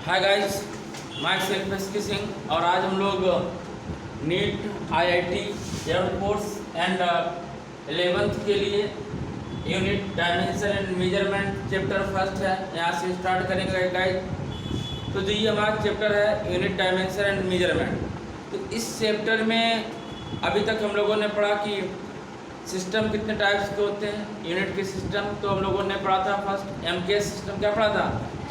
Hi guys, मैं self Singh और आज हम लोग NEET IIT air force and 11th के लिए unit dimension and measurement chapter first है, यहाँ से स्टार्ट करेंगे गाइस। तो जो ये हमारा चैप्टर है यूनिट डायमेंशन एंड मेजरमेंट, तो इस चैप्टर में अभी तक हम लोगों ने पढ़ा कि सिस्टम कितने टाइप्स के होते हैं। यूनिट के सिस्टम तो हम लोगों ने पढ़ा था फर्स्ट एमकेएस सिस्टम। क्या पढ़ा था?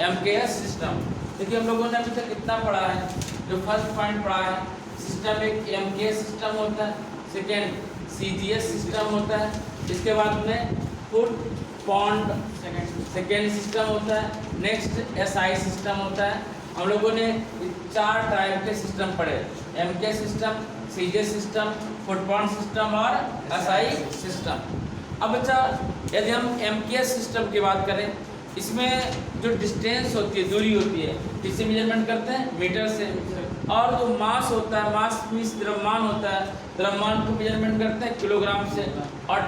MKS system. देखिए हम लोगों ने अभी तक कितना पढ़ा है। जो फर्स्ट पॉइंट पढ़ा है, सिस्टम एक एमकेएस सिस्टम होता है, सेकेंड सीजीएस सिस्टम होता है, इसके बाद में फुट पॉन्ड सेकेंड सिस्टम होता है, नेक्स्ट एसआई सिस्टम होता है। हम लोगों ने 4 टाइप के सिस्टम पढ़े, MKS system, CGS system, foot pond system और एसआई सिस्टम। अब बच्चा यदि हम एमकेएस सिस्टम की बात करें, इसमें जो डिस्टेंस होती है, दूरी होती है, किससे मेजरमेंट करते हैं? मीटर से। और जो मास होता है, मास मीन्स द्रव्यमान होता है, द्रव्यमान को मेजरमेंट करते हैं किलोग्राम से। और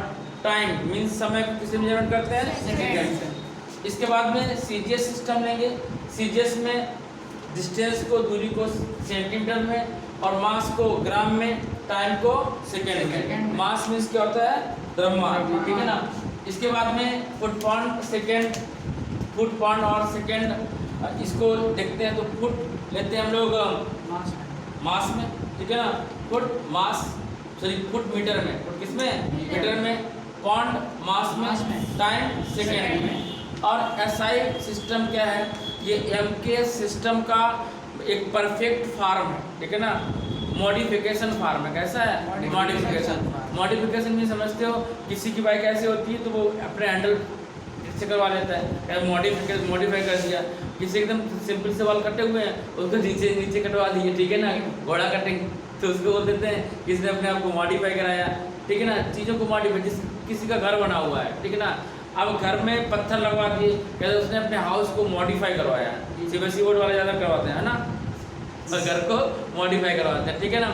टाइम मीन्स समय को किससे मेजरमेंट करते हैं? सेकेंड से। इसके बाद में सीजीएस सिस्टम लेंगे। सीजीएस में डिस्टेंस को, दूरी को सेंटीमीटर में और मास को ग्राम में, टाइम को सेकेंड में। मास मीन्स क्या होता है? द्रव्यमान, ठीक है ना। इसके बाद में foot pond second, foot pond और सेकेंड इसको देखते हैं तो फुट लेते हैं हम लोग मास में, ठीक है ना। फुट मास फुट मीटर में, फुट किस में? मीटर में। पॉन्ड मास में, टाइम सेकेंड में। और एसआई सिस्टम क्या है? ये एमकेएस सिस्टम का एक परफेक्ट फॉर्म है, ठीक है ना। मॉडिफिकेशन फॉर्म है। कैसा है? मॉडिफिकेशन में समझते हो, किसी की बाइक ऐसी होती है तो वो अपने हैंडल से करवा लेता है, मॉडिफाई कर दिया। किसी एकदम सिंपल से बाल कटे हुए हैं, उसको नीचे नीचे कटवा दिए, ठीक है ना, घोड़ा कटिंग, तो उसको बोल देते हैं किसी ने अपने आप को मॉडिफाई कराया, ठीक है ना। चीज़ों को मॉडिफाई, किसी का घर बना हुआ है, ठीक है ना, अब घर में पत्थर लगवा दिए, कहते उसने अपने हाउस को मॉडिफाई करवाया। सीबीएसई बोर्ड वाले ज़्यादा करवाते हैं ना, और घर को मॉडिफाई करवाते हैं, ठीक है ना।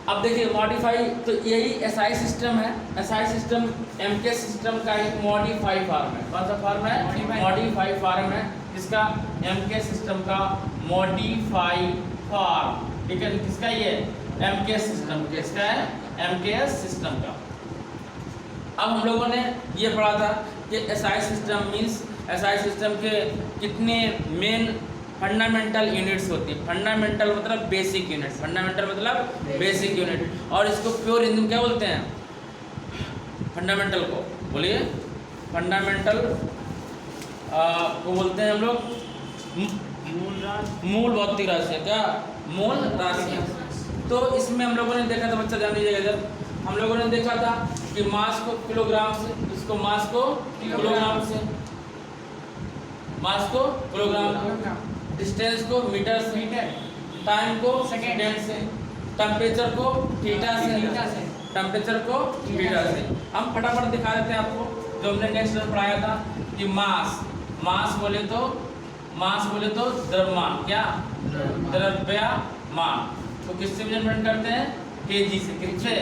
अब देखिए मॉडिफाई, तो यही एसआई सिस्टम है। एसआई सिस्टम एमकेएस सिस्टम का एक मॉडिफाई फॉर्म है। कौन सा फॉर्म है? मॉडिफाई फॉर्म है, जिसका एमकेएस सिस्टम का मॉडिफाई फॉर्म, ठीक है। किसका? ये एमकेएस सिस्टम, किसका है? एमकेएस सिस्टम का। अब हम लोगों ने ये पढ़ा था कि SI system means, SI system के कितने मेन फंडामेंटल यूनिट्स होती है। फंडामेंटल मतलब बेसिक यूनिट, फंडामेंटल मतलब बेसिक यूनिट। और इसको प्योर हिंदी में क्या बोलते हैं? फंडामेंटल को बोलिए, फंडामेंटल को बोलते हैं हम लोग मूल भौतिक राशि। क्या? मूल राशि। तो इसमें हम लोगों ने देखा था, बच्चा ध्यान दीजिएगा, जब हम लोगों ने देखा था कि मास को किलोग्राम से, इसको मास को किलोग्राम से, मास को किलोग्राम, डिस्टेंस को मीटर से, टाइम को सेकेंड से, टेम्परेचर को थीटा से, टेम्परेचर को थीटा से। हम फटाफट दिखा देते हैं आपको जो हमने नेक्स्ट में पढ़ाया था कि मास बोले तो द्रव्यमान। क्या? द्रव्यमान तो किससे मेजरमेंट करते हैं? केजी से। किससे?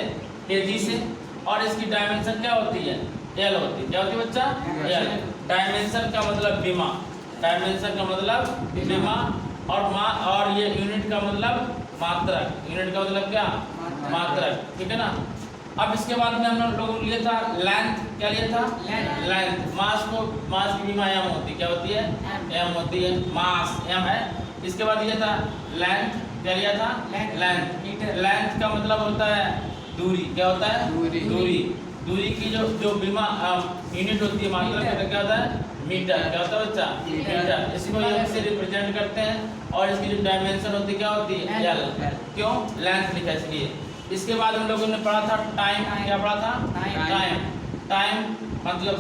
केजी से। और इसकी डायमेंशन क्या होती है? एल होती है। क्या होती है बच्चा? एल। डायमेंशन का मतलब विमा, डायमेंशन का मतलब विमा, और ये यूनिट का मतलब मात्रक, यूनिट का मतलब क्या? मात्रक, ठीक है ना। अब इसके बाद में हम लोग लिया था लेंथ। क्या लिया था? लेंथ। मास की विमा एम होती है। क्या होती है? एम होती है। मास एम है। इसके बाद लिया था लेंथ। क्या लिया था? लेंथ। लेंथ का मतलब होता है दूरी। क्या होता है? दूरी की जो विमा यूनिट होती है, मात्रक, क्या होता है? मीटर। क्या होता है बच्चा? मीटर। इसको एम से रिप्रेजेंट करते हैं। और इसकी जो डायमेंशन होती है क्या होती है? एल। क्यों? लेंथ लिखा इसलिए। इसके बाद हम लोगों ने पढ़ा था टाइम। क्या पढ़ा था? टाइम मतलब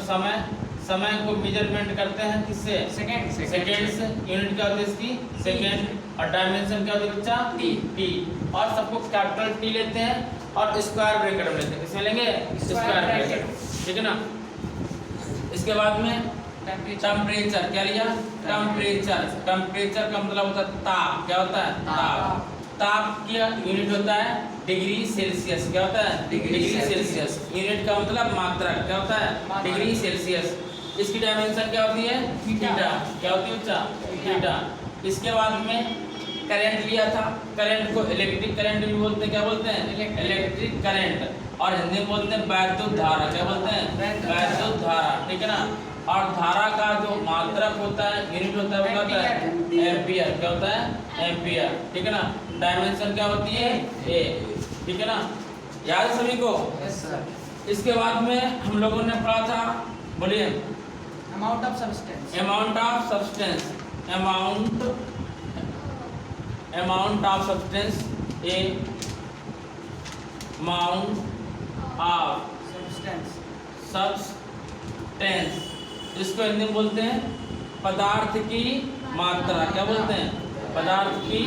समय को मेजरमेंट करते हैं किससे? सेकेंड से। यूनिट क्या होती है इसकी? सेकेंड। और डायमेंशन क्या होती है बच्चा? टी। और सबको कैपिटल टी लेते हैं और स्क्वायर ब्रैकेट में लेते हैं। किसमें लेंगे? स्क्वायर ब्रैकेट, ठीक है ना। इसके बाद में टेम्परेचर। क्या लिया? टेम्परेचर का मतलब होता है ताप। क्या होता है? ताप की यूनिट होता है डिग्री सेल्सियस। क्या होता है? Degree Celsius. यूनिट का मतलब मात्रक। क्या होता है? Degree Celsius. इसकी डायमेंशन क्या होती है? थीटा। क्या होती है बच्चा? थीटा। इसके बाद में करंट लिया था, करंट को इलेक्ट्रिक करंट भी बोलते हैं, क्या बोलते हैं इलेक्ट्रिक करंट, और हिंदी में बोलते हैं वैद्युत धारा, क्या बोलते हैं वैद्युत धारा, ठीक है ना। और धारा का जो मात्रक होता है, यूनिट होता है, वो क्या होता है एम्पियर, क्या होता है एम्पियर, ठीक है ना। डायमेंशन क्या होती है ए, ठीक है ना, याद है सभी को। Yes sir. इसके बाद में हम लोगों ने पढ़ा था, बोलिए amount of substance, amount of substance, amount of substance A, amount of substance, substance, इसको हिंदी में बोलते हैं पदार्थ की मात्रा, क्या बोलते हैं पदार्थ की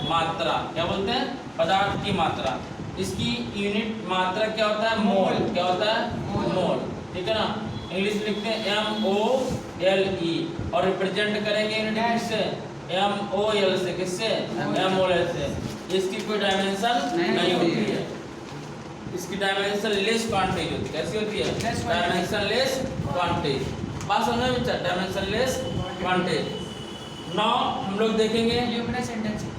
मात्रा, क्या बोलते हैं पदार्थ की मात्रा। इसकी यूनिट मात्रा क्या होता है मोल, क्या होता है मोल, ठीक है ना। इंग्लिश में लिखते हैं MOLE, और रिप्रेजेंट करेंगे यूनिट किससे MOL से, किससे MOL से। इसकी कोई डायमेंशन नहीं होती है, इसकी डायमेंशन लेस क्वांटिटी होती है, कैसी होती है डायमेंशन लेस क्वांटिटी, बात समझ में, डायमेंशन लेस क्वांटिटी। नौ हम लोग देखेंगे ल्यूमिनस इंटेंसिटी,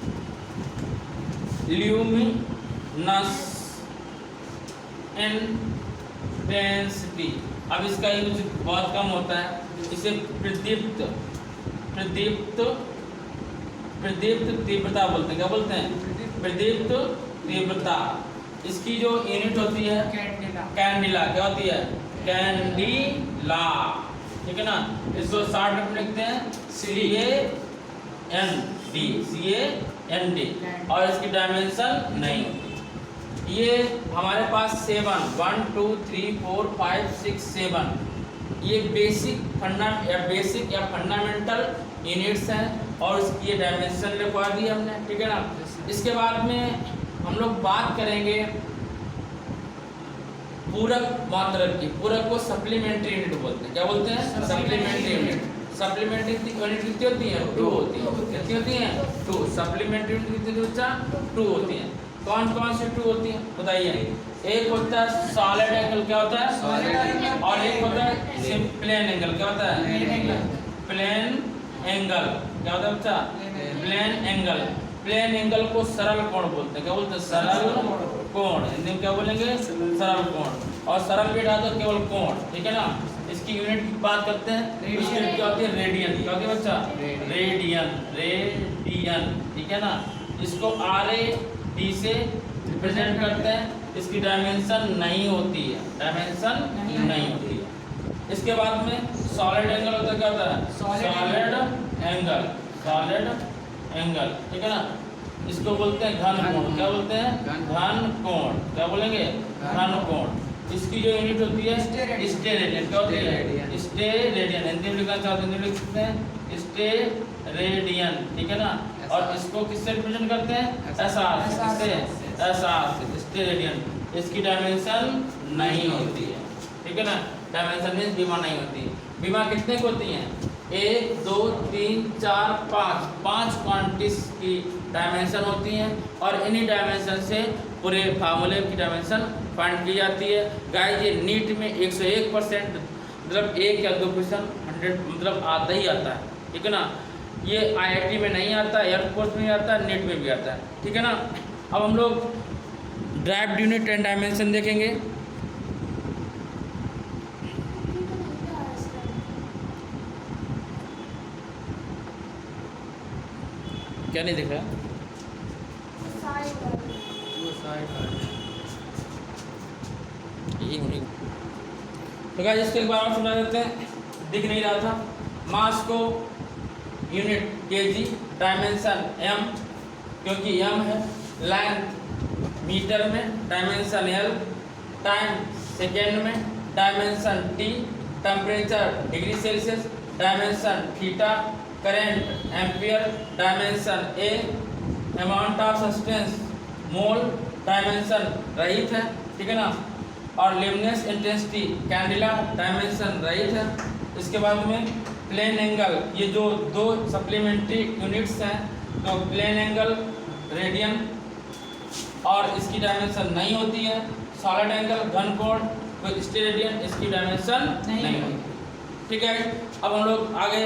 ल्यूमिनस इंटेंसिटी। अब इसका यूज बहुत कम होता है, इसे प्रदीप्त प्रदीप्त प्रदीप्त तीव्रता बोलते हैं, क्या बोलते हैं प्रदीप्त तीव्रता। इसकी जो यूनिट होती है कैंडिला, कैंडिला, क्या होती है कैंडिला, ठीक है ना। इसको शॉर्ट में लिखते हैं CAND, और इसकी डायमेंशन नहीं होती। ये हमारे पास 7 1 2 3 4 5 6 7 ये बेसिक या फंडामेंटल यूनिट्स हैं, और इसकी ये डायमेंशन लिखवा दी हमने, ठीक है ना। इसके बाद में हम लोग बात करेंगे पूरक मात्रक की। पूरक को सप्लीमेंट्री यूनिट बोलते हैं, क्या बोलते हैं सप्लीमेंट्री यूनिट। सप्लीमेंट्री यूनिट कितनी होती है 2 होती है, कितनी होती है 2। सप्लीमेंट्री यूनिट कितनी होती है 2 होती है। कौन कौन सी 2 होती है बताइए। एक होता है सॉलिड एंगल, क्या होता है सॉलिड, और एक होता है प्लेन एंगल, क्या होता है प्लेन एंगल, क्या होता है बच्चा प्लेन एंगल। प्लेन एंगल को सरल कोण बोलते हैं, क्या बोलते हैं सरल कोण, हिंदी में क्या बोलेंगे सरल कोण, और सरल भी हटा दो केवल कोण, ठीक है ना। इसकी यूनिट की बात करते हैं, इसकी यूनिट क्या होती है रेडियन, क्या होती है बच्चा रेडियन, ठीक है ना। इसको RAD से रिप्रेजेंट करते हैं। इसकी डायमेंशन नहीं होती है, डायमेंशन नहीं होती है। इसके बाद में सॉलिड एंगल होता है, क्या होता है सॉलिड एंगल, ठीक है ना। इसको बोलते हैं घन कोण, क्या बोलते हैं घन कोण, क्या बोलेंगे घन कोण। इसकी जो यूनिट होती है स्टेरेडियन, क्या होती है स्टेरेडियन, हिंदी में लिखना चाहते हैं लिख सकते हैं स्टेरेडियन, ठीक है ना। और इसको किससे रिप्रेजेंट करते हैं SR से, किससे SR से स्टेरेडियन। इसकी डायमेंशन नहीं होती है, ठीक है ना। डायमेंशन मीन्स बीमा नहीं होती। बीमा कितने की होती हैं 1 2 3 4 5 क्वांटिटीज की डायमेंशन होती हैं, और इन्हीं डायमेंशन से पूरे फार्मूले की डायमेंशन फाइंड की जाती है। गाइस ये नीट में 101% मतलब 1 या 2% 100 मतलब आता ही आता है, ठीक है ना। ये IIT में नहीं आता, एयरफोर्स में आता है, नेट में भी आता है, ठीक है ना। अब हम लोग ड्राइव्ड यूनिट एंड डायमेंशन देखेंगे। क्या नहीं दिख रहा तो गाइस इसको एक बार और सुना देते हैं, दिख नहीं रहा था। मास को यूनिट kg, डायमेंशन m क्योंकि m है, लेंथ मीटर में, डायमेंशन l, टाइम सेकेंड में, dimension t, temperature degree Celsius, dimension theta, current ampere, dimension a, amount of substance mole, dimension रहित है, ठीक है ना। और ल्यूमिनस इंटेंसिटी कैंडिला, डायमेंशन रहित है। इसके बाद में प्लेन एंगल, ये जो 2 सप्लीमेंट्री यूनिट्स हैं, तो प्लेन एंगल रेडियन, और इसकी डायमेंशन नहीं होती है। सॉलिड एंगल घन कोण तो स्टेरेडियन, इसकी डायमेंशन नहीं होती, ठीक है। अब हम लोग आगे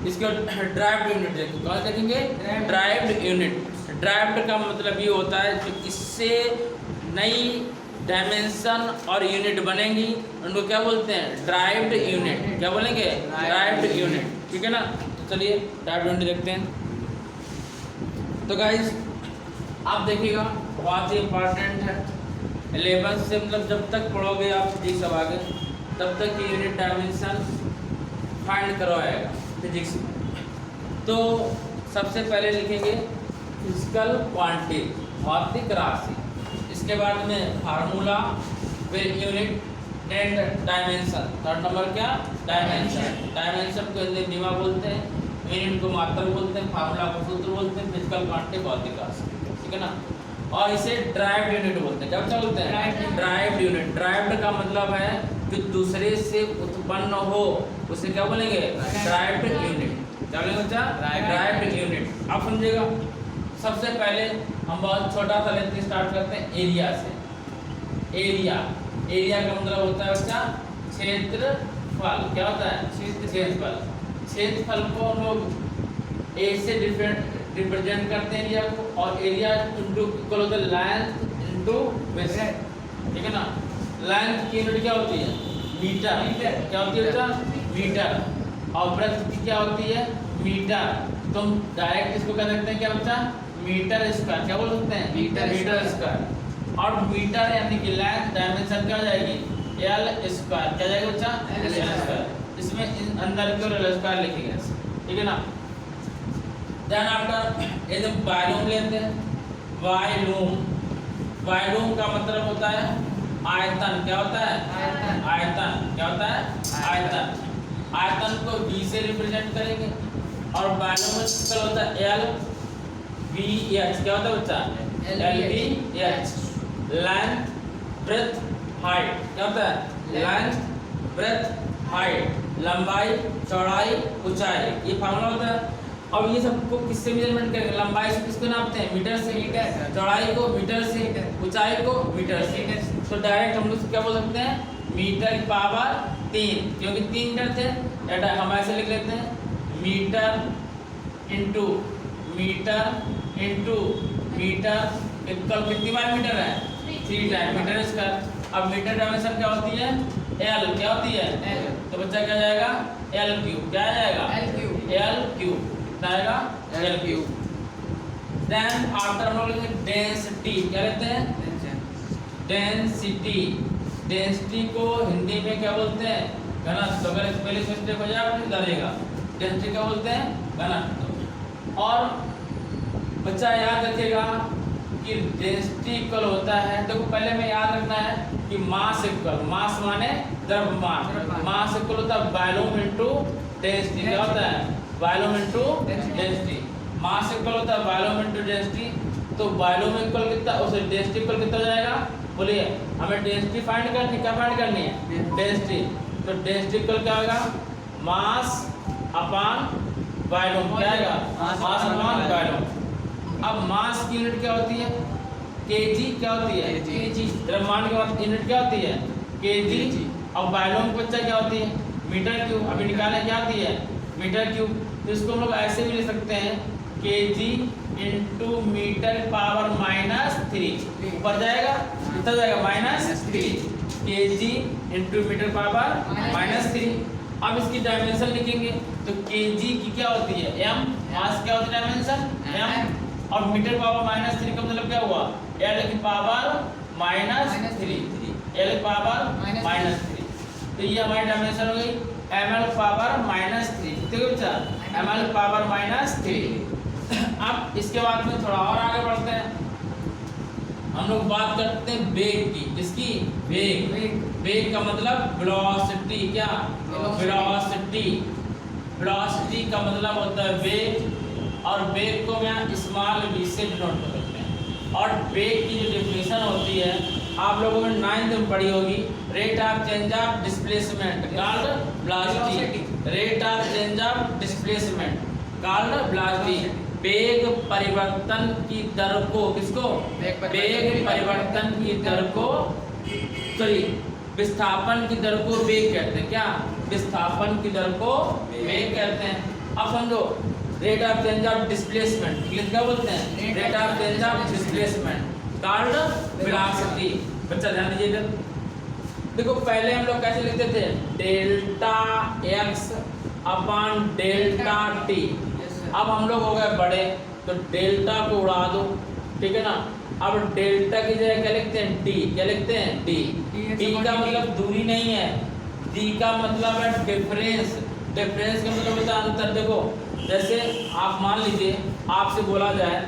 इसके ड्राइव्ड यूनिट देखेंगे। कौन देखेंगे? Derived unit. ड्राइव्ड का मतलब ये होता है कि इससे नई डायमेंशन और यूनिट बनेंगी, उनको क्या बोलते हैं? Derived unit. क्या बोलेंगे? Derived unit. ठीक है ना? तो चलिए ड्राइव्ड यूनिट देखते हैं। तो गाइज आप देखिएगा, बहुत ही इम्पॉर्टेंट है। 11 से मतलब जब तक पढ़ोगे आप फिजिक्स अब आगे, तब तक ये यूनिट डायमेंशन फाइंड करवाएगा फिजिक्स में। तो सबसे पहले लिखेंगे फिजिकल क्वांटिटी, भौतिक राशि। इसके बाद में फार्मूला, फिर unit and dimension. Third number क्या? डायमेंशन। डायमेंशन को हिंदी में बोलते हैं, यूनिट को मात्रा बोलते हैं, फार्मूला को सूत्र बोलते हैं, फिजिकल क्वांटिटी भौतिक राशि। ठीक है ना? और इसे ड्राइव्ड यूनिट बोलते हैं। क्या बोलते हैं? Derived unit. ड्राइव्ड का मतलब है कि दूसरे से उत्पन्न हो, उसे क्या बोलेंगे? Derived unit. क्या बोलेंगे बच्चा? Derived unit. आप समझिएगा, सबसे पहले हम बहुत छोटा सा लेते स्टार्ट करते हैं एरिया से। एरिया, एरिया का मतलब होता है बच्चा क्षेत्रफल। क्या होता है? क्षेत्रफल। क्षेत्रफल को हम लोग ए से रिप्रेजेंट करते हैं एरिया को, और एरिया इंटू इक्वल होता है लेंथ इंटू विड्थ। ठीक है ना? लेंथ की यूनिट क्या होती है? मीटर। क्या होती है बच्चा? मीटर। और ब्रेथ की क्या होती है? मीटर। तुम डायरेक्ट इसको क्या देखते हैं? क्या बच्चा? Metre square. क्या बोल सकते हैं? Metre square. और मीटर यानी कि लेंथ डायमेंशन क्या हो जाएगी? L square. क्या जाएगा बच्चा? L square. इसमें अंदर की ओर एल स्क्वायर लिखेंगे। ठीक है ना? देन आफ्टर ये जब वॉल्यूम लेते हैं, वॉल्यूम, वॉल्यूम का मतलब होता है आयतन। क्या होता है? आयतन। क्या होता है? आयतन। आयतन को V से रिप्रेजेंट करेंगे, और वॉल्यूम का होता है LVH। क्या होता है बच्चा? LVH। Length, breadth, height. क्या होता है? Length, breadth, height. लंबाई, चौड़ाई, ऊंचाई। ये फार्मूला होता है। अब ये सबको किससे मेजरमेंट करेंगे? लंबाई से किसको नापते हैं? मीटर से। चौड़ाई को मीटर से, ऊंचाई को मीटर से। तो डायरेक्ट हम लोग क्या बोल सकते हैं? मीटर की पावर 3, क्योंकि 3 मीटर थे। हम ऐसे लिख लेते हैं metre into metre into metre equal कितनी बार मीटर है? 3 टाइम मीटर स्क्वायर। अब मीटर डायमेंशन क्या होती है? एल। क्या होती है? तो बच्चा क्या जाएगा? L cube. क्या जाएगा? L cube. कितना आएगा? L cube. देन आफ्टर हम लोग लेंगे डेंसिटी। क्या लेते हैं? डेंसिटी। डेंसिटी को हिंदी में क्या बोलते हैं? घनत्व। अगर पहले मिस्टेक हो जाए तो डरेगा। डेंसिटी क्या बोलते हैं? घनत्व। और बच्चा याद रखेगा कि डेंसिटी इक्वल होता है, देखो पहले में याद रखना है कि मास इक्वल, मास माने द्रव्यमान, मास इक्वल होता है वॉल्यूम इनटू डेंसिटी। क्या होता है? Volume into density. Mass equal होता है वॉल्यूम इनटू डेंसिटी। तो वॉल्यूम इक्वल कितना, उसे डेंसिटी इक्वल कितना हो जाएगा? बोलिए, हमें डेंसिटी फाइंड करनी, क्या फाइंड करनी है? डेंसिटी। तो डेंसिटी इक्वल क्या होगा? Mass upon volume. क्या आएगा? Mass upon volume. अब मास की यूनिट क्या होती है? केजी। क्या होती है? केजी। द्रव्यमान की यूनिट क्या होती है? केजी। और वॉल्यूम की बच्चा क्या होती है? Metre cube. अभी निकालें क्या होती है? Metre cube. तो इसको हम लोग ऐसे भी लिख सकते हैं केजी इंटू मीटर पावर -3। ऊपर जाएगा कितना जाएगा? -3 केजी इंटू मीटर पावर -3। अब इसकी डायमेंशन लिखेंगे तो केजी की क्या होती है? m। मास क्या होती है? Dimension m। और मीटर पावर -3 का मतलब क्या हुआ? l की पावर -3। l की पावर -3। तो ये हमारी डायमेंशन हो गई ml पावर -3। ठीक है बच्चा? ml power -3। अब इसके बाद में थोड़ा और आगे बढ़ते हैं। हम लोग बात करते हैं वेग की। किसकी? वेग। वेग का मतलब वेलोसिटी। क्या? वेलोसिटी। वेलोसिटी का मतलब होता है वेग, और वेग को मैं स्मॉल v से डिनोट कर सकते हैं। और वेग की जो डेफिनेशन होती है आप लोगों ने 9th में पढ़ी होगी, rate of change of displacement called velocity. Rate of change of displacement called velocity. वेग परिवर्तन की दर को, किसको? वेग परिवर्तन की दर को, सॉरी विस्थापन की दर को वेग कहते हैं। क्या? विस्थापन की दर को वेग कहते हैं। अब समझो rate of change of displacement, English क्या बोलते हैं? Rate of change of displacement called velocity. बच्चा ध्यान दीजिए इधर देखो, पहले हम लोग कैसे लिखते थे? Delta x upon delta T. अब हम लोग हो गए बड़े तो डेल्टा को उड़ा दो, ठीक है ना। अब डेल्टा की जगह क्या लिखते हैं? डी। क्या लिखते हैं? डी। डी का मतलब दूरी नहीं है, डी का मतलब है डिफरेंस। डिफरेंस का मतलब होता है अंतर। देखो जैसे आप मान लीजिए आपसे बोला जाए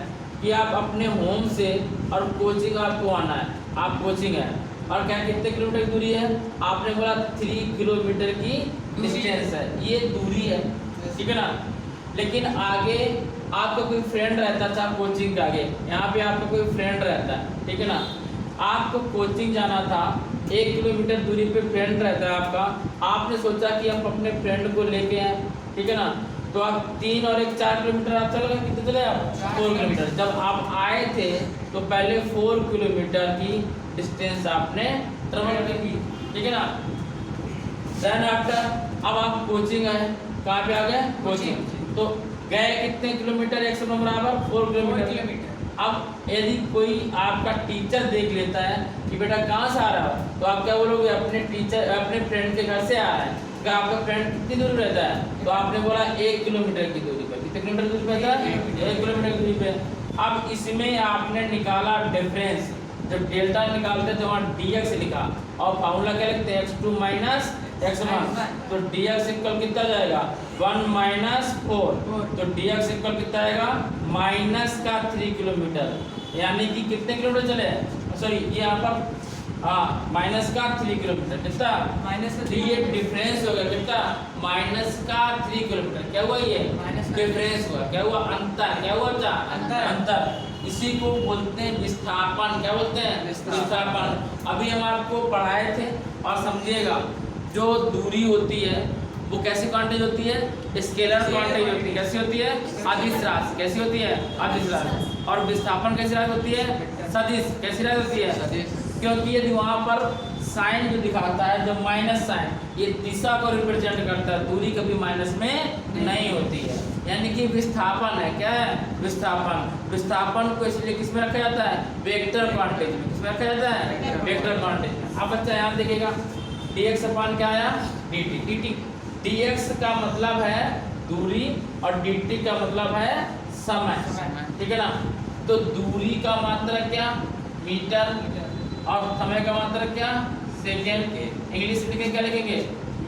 कि आप अपने होम से और कोचिंग आपको आना है, आप कोचिंग है और क्या कितने किलोमीटर की दूरी है? आपने बोला 3 किलोमीटर की डिस्टेंस है, ये दूरी है, ठीक है ना। लेकिन आगे आपका कोई फ्रेंड रहता था कोचिंग के आगे, यहाँ पे आपका कोई फ्रेंड रहता है, ठीक है ना। आपको कोचिंग जाना था, 1 किलोमीटर दूरी पे फ्रेंड रहता है आपका। आपने सोचा कि आप अपने फ्रेंड को लेके आए, ठीक है ना। तो आप 3 और 1 4 किलोमीटर आप चले गए, कितने चले आप? 4 किलोमीटर। जब आप आए थे तो पहले 4 किलोमीटर की डिस्टेंस आपने ट्रेवल की, ठीक है ना। देन आफ्टर अब आप कोचिंग आए, कहाँ पे आ गए? कोचिंग। तो गए कितने किलोमीटर? 100 बराबर 4 किलोमीटर। अब यदि कोई आपका टीचर देख लेता है कि बेटा कहाँ से आ रहा हो, तो आप क्या बोलोगे? अपने टीचर अपने फ्रेंड के घर से आ रहा है। क्या आपका फ्रेंड कितनी दूर रहता है? तो आपने बोला 1 किलोमीटर की दूरी पर। कितने किलोमीटर दूरी पे था? 1 किलोमीटर की दूरी पे। अब इसमें आपने निकाला डिफरेंस। जब डेल्टा निकालते तो वहाँ dx लिखा और फार्मूला क्या लिखते हैं? x2 minus x1। तो dx इक्वल कितना जाएगा? 1 माइनस 4। तो dx इक्वल कितना आएगा? माइनस का 3 किलोमीटर, यानी कि कितने किलोमीटर चले? सॉरी ये यहाँ पर माइनस का 3 किलोमीटर। कितना? माइनस का 3। ये डिफरेंस हो गया कितना? माइनस का 3 किलोमीटर। क्या हुआ? ये डिफरेंस हुआ। क्या हुआ? अंतर। क्या हुआ? अंतर। इसी को बोलते हैं विस्थापन। क्या बोलते हैं? विस्थापन। अभी हम आपको पढ़ाए थे और समझिएगा, जो दूरी होती है वो कैसी क्वांटिटी होती है? स्केलर क्वांटिटी होती है। कैसी होती है? अदिश राशि। कैसी होती है? अदिश राशि। और विस्थापन कैसी राशि होती है? सदिश। कैसी राशि होती है? सदिश। क्योंकि यदि वहाँ पर साइन जो दिखाता है, जो माइनस साइन, ये दिशा को रिप्रेजेंट करता है, दूरी कभी माइनस में नहीं होती है, यानी कि विस्थापन है। क्या है? विस्थापन। विस्थापन को इसलिए किस में रखा जाता है? वेक्टर क्वांटिटी में। किस में रखा जाता है? वेक्टर क्वांटिटी में। अब बच्चा यहाँ देखिएगा dx अपान क्या आया? dt। dx का मतलब है दूरी और dt का मतलब है समय, ठीक है ना। तो दूरी का मात्रक क्या? मीटर, और समय का मात्रक क्या? सेकेंड। इंग्लिश में क्या लिखेंगे?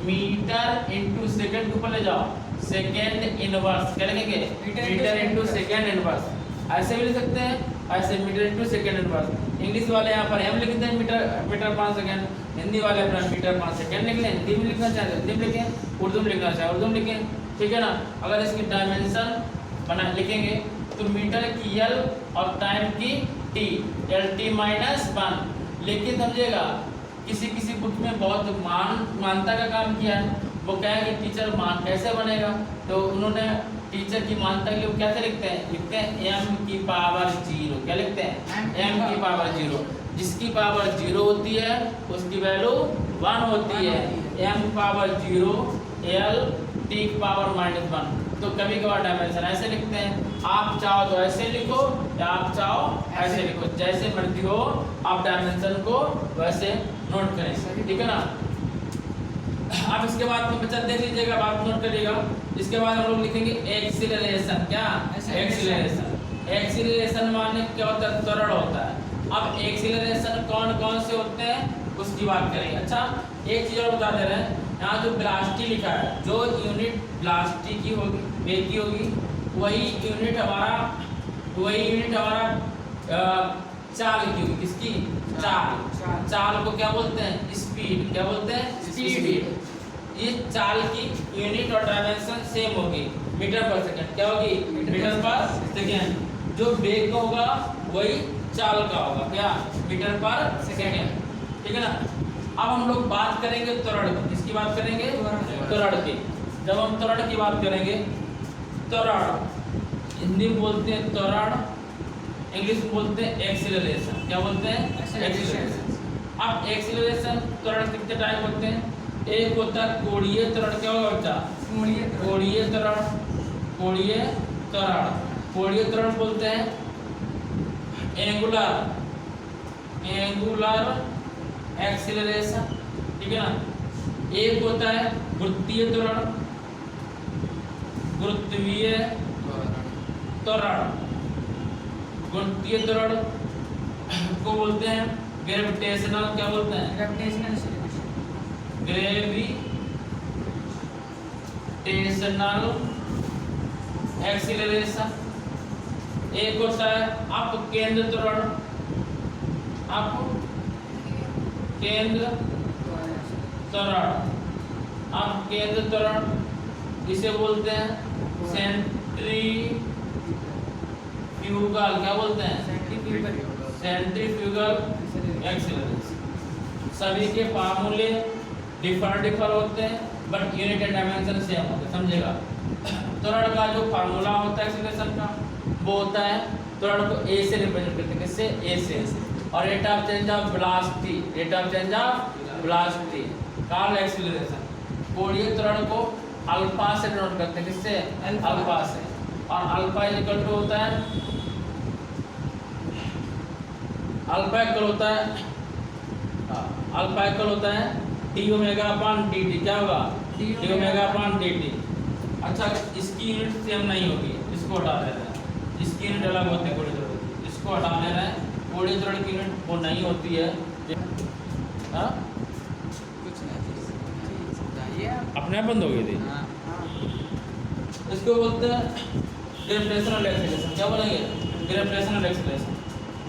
मीटर इंटू सेकेंड, ऊपर ले जाओ, सेकेंड इनवर्स। क्या लिखेंगे? Metre into second inverse. ऐसे भी लिख सकते हैं, ऐसे metre into second inverse. English वाले यहाँ पर हम लिखते हैं मीटर 5 सेकेंड, हिंदी वाले अपना मीटर 5 सेकेंड लिख लें। हिंदी में लिखना चाहे हिंदी में लिखें, उर्दू में लिखना चाहे उर्दू में लिखें, ठीक है ना। अगर इसकी डायमेंशन बना लिखेंगे तो मीटर की एल और टाइम की टी, LT माइनस 1। लेकिन समझिएगा किसी किसी बुक में बहुत मानता का काम किया है। वो क्या है कि टीचर मान कैसे बनेगा, तो उन्होंने टीचर की मानता के लिए कैसे लिखते हैं? लिखते हैं m की पावर 0। क्या लिखते हैं? m की पावर 0। जिसकी पावर 0 होती है उसकी वैल्यू 1 होती है। m पावर 0 l t की पावर -1। तो कभी कभार डायमेंशन ऐसे लिखते हैं। आप चाहो तो ऐसे लिखो या आप चाहो ऐसे लिखो, जैसे मर्जी हो आप डायमेंशन को वैसे नोट करें, ठीक है ना। अब इसके बाद तो बच्चा देख लीजिएगा, बात नोट करिएगा। इसके बाद हम लोग लिखेंगे एक्सीलरेशन। क्या? एक्सीलरेशन। एक्सीलरेशन माने क्या होता है? त्वरण होता है। अब एक्सीलरेशन कौन कौन से होते हैं उसकी बात करेंगे। अच्छा एक चीज़ और बता दे रहे हैं, यहाँ जो वेलोसिटी लिखा है, जो यूनिट वेलोसिटी की होगी, वेग की होगी, वही यूनिट हमारा चाल की होगी। किसकी? चाल। चाल को क्या बोलते हैं? स्पीड। क्या बोलते हैं? स्पीड। ये चाल की यूनिट और डायमेंशन सेम होगी, मीटर पर सेकंड। क्या होगी? मीटर पर सेकंड। जो वेग का होगा वही चाल का होगा। क्या? मीटर पर सेकंड, ठीक है ना। अब हम लोग बात करेंगे त्वरण की। किसकी बात करेंगे? त्वरण की। जब हम त्वरण की बात करेंगे, त्वरण हिंदी में बोलते हैं त्वरण, इंग्लिश में बोलते हैं एक्सीलरेशन। क्या बोलते हैं? एक्सीलरेशन। अब एक्सीलरेशन त्वरण कितने टाइप होते हैं? एक होता है कोणीय त्वरण। क्या होगा बच्चा? कोणीय त्वरण। कोणीय त्वरण। कोणीय त्वरण, कोणीय त्वरण बोलते हैं एंगुलर एक्सीलरेशन, ठीक है ना। एक होता है गुरुत्वीय त्वरण, गुरुत्वीय त्वरण। गुरुत्वीय त्वरण को बोलते हैं ग्रेविटेशनल, क्या बोलते हैं? Gravitational acceleration. Gravitational acceleration. एक होता है अपकेंद्र त्वरण, अपकेंद्र त्वरण, अपकेंद्र त्वरण इसे बोलते हैं सेंट्रीफ्यूगल, क्या बोलते हैं? Centrifugal acceleration. सभी के फार्मूले डिफर होते हैं but unit and dimension same होते हैं, समझेगा। त्वरण का जो फार्मूला होता है एक्सीलरेशन का वो होता है, त्वरण को ए से रिप्रेजेंट करते हैं, किससे? ए से। और rate of change of velocity, rate of change of velocity called acceleration. कोणीय त्वरण को अल्फा से डिनोट करते हैं, किससे? अल्फा से। और अल्फा इक्वल टू होता है, अल्फा इक्वल होता है D omega upon D T. क्या होगा? D omega upon D T. अच्छा, इसकी यूनिट सेम नहीं होगी, इसको हटा देना है। इसकी यूनिट अलग होती है कोणीय त्वरण की, इसको हटा देना है। कोणीय त्वरण की यूनिट वो नहीं होती है। हाँ, कुछ नहीं समझाइए आप। अपने आप बंद हो गई थी। हाँ। इसको बोलते हैं ग्रेविटेशनल एक्सीलरेशन। क्या बोलेंगे? Gravitational acceleration.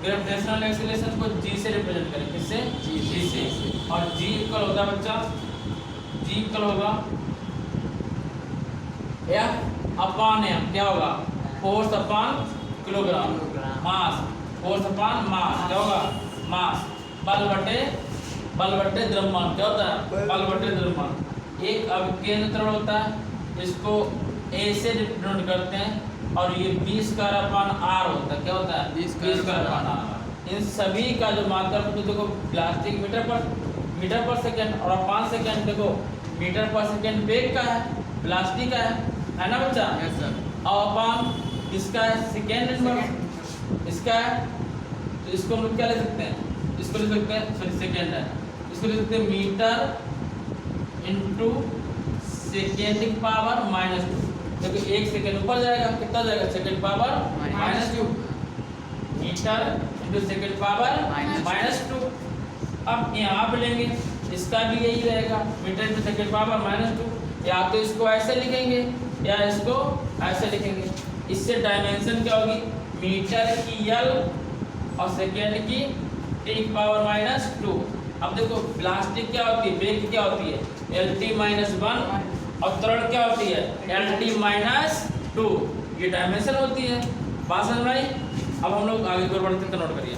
ग्रेविटेशनल एक्सीलरेशन को जी से रिप्रेजेंट करें, किससे? जी से। और जी इक्वल होता है बच्चा, जी इक्वल होगा एफ अपॉन एम। क्या होगा? फोर्स अपॉन किलोग्राम, मास। फोर्स अपॉन मास क्या होगा? मास। बल बटे द्रव्यमान। क्या होता है? बल बटे द्रव्यमान। एक अभिकेंद्र त्वरण होता है, इसको ए से डिनोट करते हैं। और ये 20 स्क्वायर अपॉन आर होता है। क्या होता है? 20 स्क्वायर अपॉन आर। इन सभी का जो मात्रा देखो, प्लास्टिक मीटर पर सेकेंड और अपॉन सेकेंड देखो, मीटर पर सेकेंड वेग का है, प्लास्टिक का है ना बच्चा? Yes sir. और अपॉन इसका है सेकेंड इनवर्स, इसका है। तो इसको हम लोग क्या ले सकते हैं? इसको ले सकते हैं, सॉरी सेकेंड है, इसको ले सकते हैं मीटर इंटू सेकेंड की पावर -2। देखो 1 सेकेंड ऊपर जाएगा, कितना जाएगा? Second power -2। Metre into second power -2। अब यहाँ पे लेंगे, इसका भी यही रहेगा, मीटर इंटू सेकेंड पावर -2। या तो इसको ऐसे लिखेंगे या इसको ऐसे लिखेंगे। इससे डायमेंशन क्या होगी? मीटर की L और सेकेंड की T की पावर -2। अब देखो प्लास्टिक क्या होती है, वेग क्या होती है? LT-1। और त्वरण क्या होती है? LT-2। ये डायमेंशन होती है। बात समझ में आई? अब हम लोग आगे की ओर बढ़ते हैं, तो नोट करिए।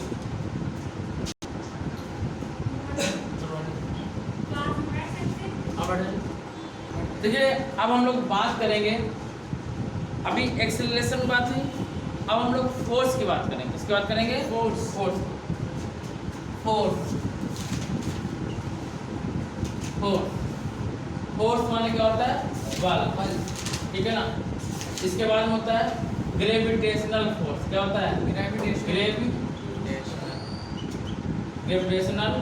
देखिए, अब हम लोग बात करेंगे, अभी एक्सेलरेशन की बात हुई, अब हम लोग फोर्स की बात करेंगे। किसकी बात करेंगे? फोर्स माने क्या होता है? बल, ठीक है ना। इसके बाद में होता है ग्रेविटेशनल फोर्स। क्या होता है? Gravitational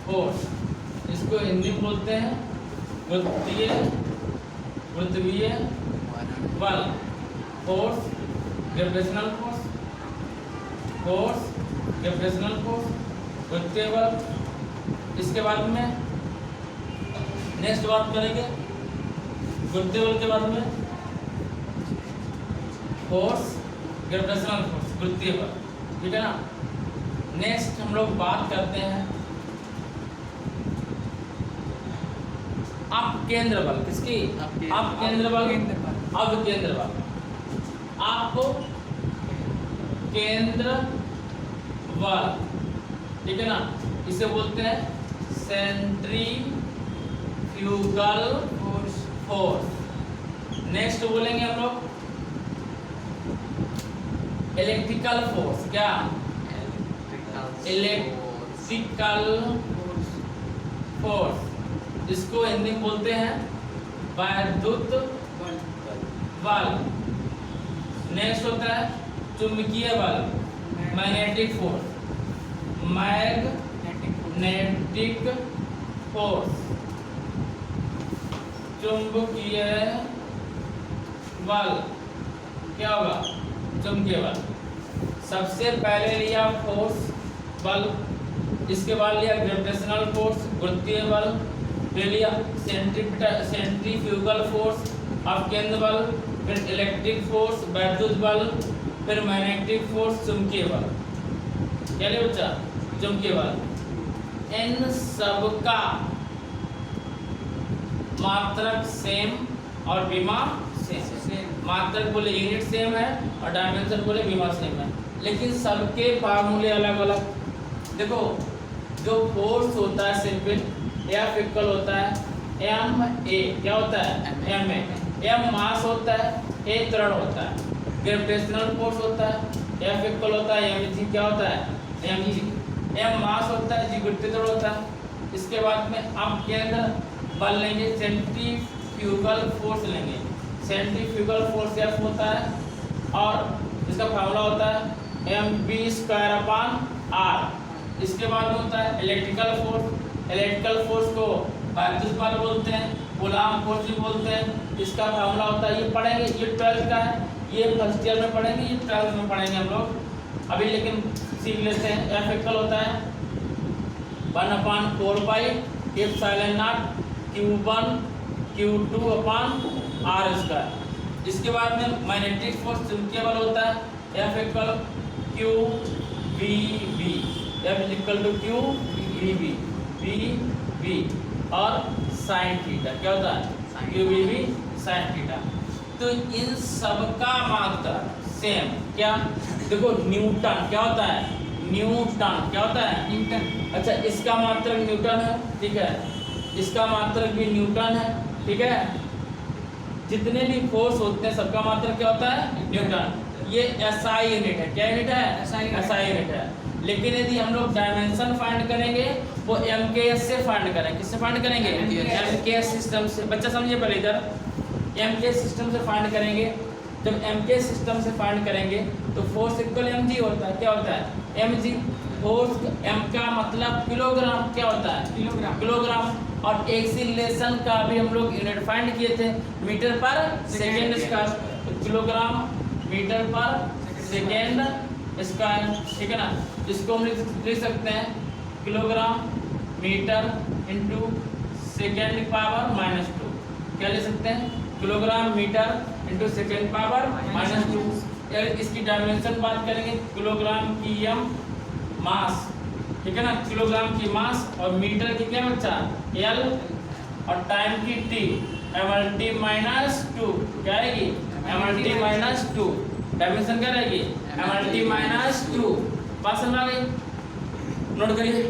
force. इसको हिंदी में बोलते हैं गुरुत्वीय बल। Force, gravitational force, gravitational force, गुरुत्वीय बल। इसके बाद में नेक्स्ट बात करेंगे गुरुत्वीय बल के बाद में फोर्स, ग्रेविटेशनल फोर्स, गुरुत्वीय बल, ठीक है ना। नेक्स्ट हम लोग बात करते हैं अपकेंद्र बल। किसकी? अपकेंद्र बल। अपकेंद्र बल, अपकेंद्र बल, ठीक है ना। इसे बोलते हैं सेंट्रीफ्यूगल फोर्स। नेक्स्ट बोलेंगे हम लोग इलेक्ट्रिकल फोर्स। क्या? Electrical force. इसको हिंदी में बोलते हैं वैद्युत बल। नेक्स्ट होता है चुंबकीय बल, मैग्नेटिक फोर्स, मैग्नेटिक फोर्स, चुंबकीय बल क्या होगा, चुंबकीय बल। सबसे पहले लिया फोर्स बल, इसके बाद लिया ग्रेविटेशनल फोर्स, गुरुत्वीय बल, फिर लिया सेंट्रीफ्यूगल फोर्स, अपकेंद्र बल, फिर इलेक्ट्रिक फोर्स, वैद्युत बल, फिर मैग्नेटिक फोर्स, चुंबकीय बल। क्या लिया बच्चा, चुंबकीय बल। इन सबका मात्रक सेम और विमा सेम। मात्रक बोले यूनिट सेम है और डायमेंशन बोले विमा सेम है, लेकिन सबके फार्मूले अलग अलग। देखो जो फोर्स होता है सिंपल F इक्वल होता है ma, क्या होता है ma, m मास होता है, a त्वरण होता है। ग्रेविटेशनल फोर्स होता है F इक्वल होता है mg, क्या होता है mg, m मास होता है, g गुरुत्वीय त्वरण होता है। इसके बाद में आप केंद्र बल लेंगे, सेंट्रीफ्यूगल फोर्स लेंगे। सेंट्रीफ्यूगल फोर्स F होता है और इसका फार्मूला होता है mv²/r। इसके बाद में होता है इलेक्ट्रिकल फोर्स। इलेक्ट्रिकल फोर्स को वैद्युत बल बोलते हैं, कूलाम फोर्स भी बोलते हैं। इसका फार्मूला होता है, ये पढ़ेंगे, ये 12th का है, ये फर्स्ट ईयर में पढ़ेंगे, ये 12th में पढ़ेंगे हम लोग अभी, लेकिन सीख लेते हैं। F इक्वल होता है 1/4πε0 Q1 Q2/r²। इसके बाद में मैग्नेटिक फोर्स चुंबकीय बल होता है F equal QVB, F equal to QVB, VB और साइन थीटा। क्या होता है QVB साइन थीटा। तो इन सबका मात्रक सेम। क्या देखो न्यूटन क्या होता है, न्यूटन क्या होता है, न्यूटन। अच्छा इसका मात्रक न्यूटन है, ठीक है, इसका मात्रक भी न्यूटन है, ठीक है। जितने भी फोर्स होते हैं सबका मात्रक क्या होता है, न्यूटन। ये SI यूनिट है, क्या यूनिट है, SI यूनिट है। लेकिन यदि हम लोग डायमेंशन फाइंड करेंगे वो MKS से फाइंड करेंगे। किससे फाइंड करेंगे, MKS सिस्टम से। बच्चा समझिए पहले इधर, MKS सिस्टम से फाइंड करेंगे। जब MKS सिस्टम से फाइंड करेंगे तो फोर्स इक्वल mg होता है। क्या होता है mg, फोर्स m का मतलब किलोग्राम, क्या होता है किलोग्राम। और एक्सीलरेशन का भी हम लोग यूनिट फाइंड किए थे, मीटर पर सेकेंड स्क्वायर। तो किलोग्राम मीटर पर सेकेंड स्क्वायर, ठीक है ना। इसको हम लिख सकते हैं kilogram metre into second power -2। क्या ले सकते हैं, kilogram metre into second power -2। इसकी डायमेंशन बात करेंगे, किलोग्राम की m मास, ठीक है ना, किलोग्राम की मास, और मीटर की क्या बच्चा L, और टाइम की T, MLT-2 क्या रहेगी, MLT-2। डायमेंशन क्या रहेगी, MLT-2। बात समझ आ गई, नोट करिए।